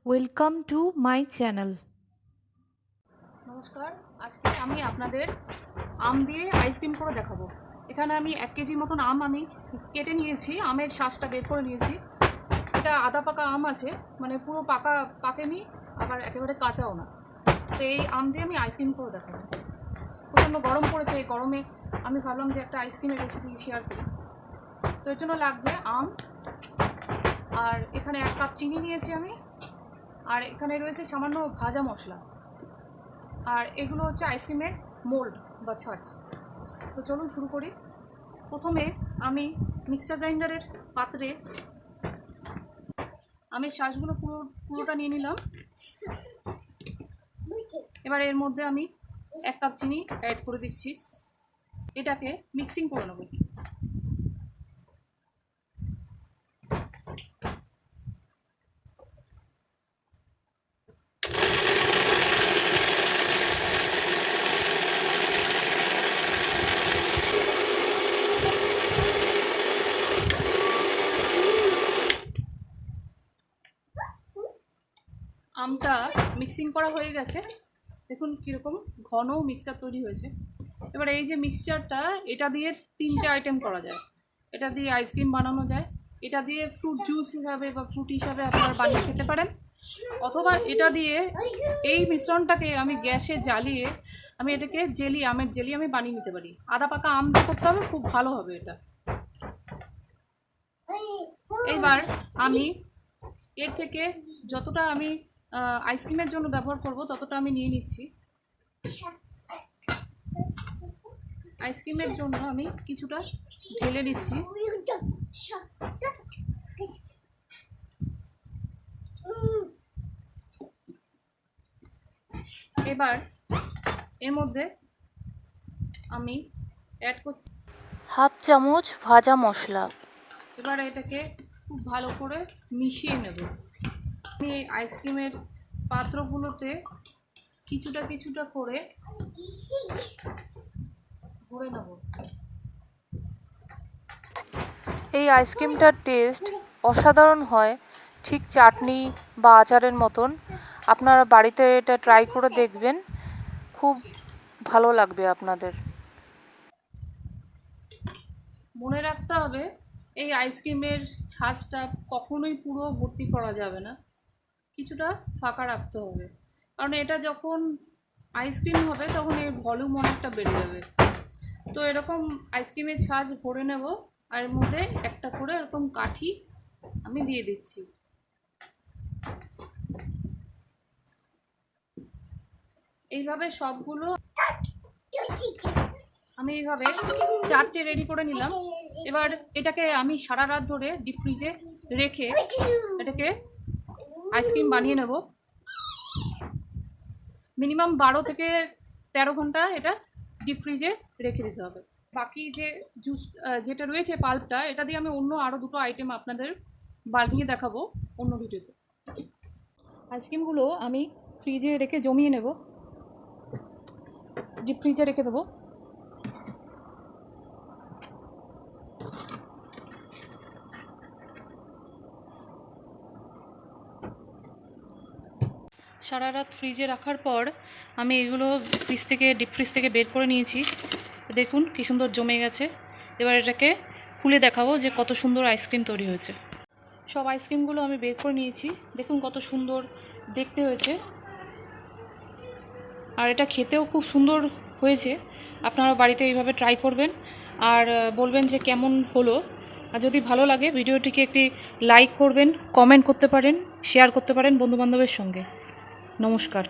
Welcome to my channel. নমস্কার, আজকে আমি আপনাদের আম দিয়ে আইসক্রিম করে দেখাবো। এখানে আমি 1 কেজি মতন আম আমি কেটে নিয়েছি, আমের শাঁসটা বের করে নিয়েছি। এটা আধা পাকা আম আছে, মানে পুরো পাকেনি, আবার একেবারে কাঁচাও না। তো এই আম দিয়ে আমি আইসক্রিম করে দেখাবো। প্রচণ্ড গরম পড়েছে, এই গরমে আমি ভাবলাম যে একটা আইসক্রিমের রেসিপি শেয়ার করি। তো এর জন্য লাগছে আম, আর এখানে 1 কাপ চিনি নিয়েছি আমি, আর এখানে রয়েছে সামান্য ভাজা মশলা, আর এগুলো হচ্ছে আইসক্রিমের মোল্ড বা ছাঁচ। তো চলুন শুরু করি। প্রথমে আমি মিক্সার গ্রাইন্ডারের পাত্রে আমের শাঁসগুলো পুরোটা নিয়ে নিলাম। এবার এর মধ্যে আমি 1 কাপ চিনি অ্যাড করে দিচ্ছি। এটাকে মিক্সিং করে নেব। আমটা মিক্সিং করা হয়ে গেছে, দেখুন কীরকম ঘন মিক্সচার তৈরি হয়েছে। এবার এই যে মিক্সচারটা, এটা দিয়ে 3টে আইটেম করা যায়। এটা দিয়ে আইসক্রিম বানানো যায়, এটা দিয়ে ফ্রুট জুস হিসাবে বা ফ্রুট হিসাবে আপনারা বানিয়ে খেতে পারেন, অথবা এটা দিয়ে এই মিশ্রণটাকে আমি গ্যাসে জ্বালিয়ে আমি এটাকে আমের জেলি আমি বানিয়ে নিতে পারি। আধা পাকা আম দিয়ে করতে হবে, খুব ভালো হবে এটা। এবার আমি এর থেকে যতটা আমি আইসক্রিমের জন্য ব্যবহার করব ততটা আমি নিয়ে নিচ্ছি। আইসক্রিমের জন্য আমি কিছুটা ঢেলে নিচ্ছি। এবার এর মধ্যে আমি অ্যাড করছি হাফ চামচ ভাজা মশলা। এবার এটাকে খুব ভালো করে মিশিয়ে নেব। আমি এই আইসক্রিমের পাত্রগুলোতে কিছুটা কিছুটা করে ভরে নেব। এই আইসক্রিমটার টেস্ট অসাধারণ হয়, ঠিক চাটনি বা আচারের মতন। আপনারা বাড়িতে এটা ট্রাই করে দেখবেন, খুব ভালো লাগবে আপনাদের। মনে রাখতে হবে, এই আইসক্রিমের ছাঁচটা কখনোই পুরো ভর্তি করা যাবে না, কিছুটা ফাঁকা রাখতে হবে, কারণ এটা যখন আইসক্রিম হবে তখন এর ভলিউম অনেকটা বেড়ে যাবে। তো এরকম আইসক্রিমের ছাঁচ ভরে নেব, আর এর মধ্যে একটা করে এরকম কাঠি আমি দিয়ে দিচ্ছি। এইভাবে সবগুলো আমি এইভাবে 4টে রেডি করে নিলাম। এবার এটাকে আমি সারা রাত ধরে ডিপ ফ্রিজে রেখে এটাকে আইসক্রিম বানিয়ে নেব। মিনিমাম 12 থেকে 13 ঘন্টা এটা ডিপ ফ্রিজে রেখে দিতে হবে। বাকি যে জুস যেটা রয়েছে পাল্পটা, এটা দিয়ে আমি অন্য আরও 2টো আইটেম আপনাদের বানিয়ে দেখাবো অন্য ভিডিওতে। আইসক্রিমগুলো আমি ফ্রিজে রেখে জমিয়ে নেব, ডিপ ফ্রিজে রেখে দেবো। সারা রাত ফ্রিজে রাখার পর আমি এগুলো ডিপ ফ্রিজ থেকে বের করে নিয়েছি। দেখুন কী সুন্দর জমে গেছে। এবার এটাকে খুলে দেখাবো যে কত সুন্দর আইসক্রিম তৈরি হয়েছে। সব আইসক্রিমগুলো আমি বের করে নিয়েছি, দেখুন কত সুন্দর দেখতে হয়েছে, আর এটা খেতেও খুব সুন্দর হয়েছে। আপনারা বাড়িতে এইভাবে ট্রাই করবেন আর বলবেন যে কেমন হলো। আর যদি ভালো লাগে ভিডিওটিকে একটি লাইক করবেন, কমেন্ট করতে পারেন, শেয়ার করতে পারেন বন্ধুবান্ধবের সঙ্গে। নমস্কার।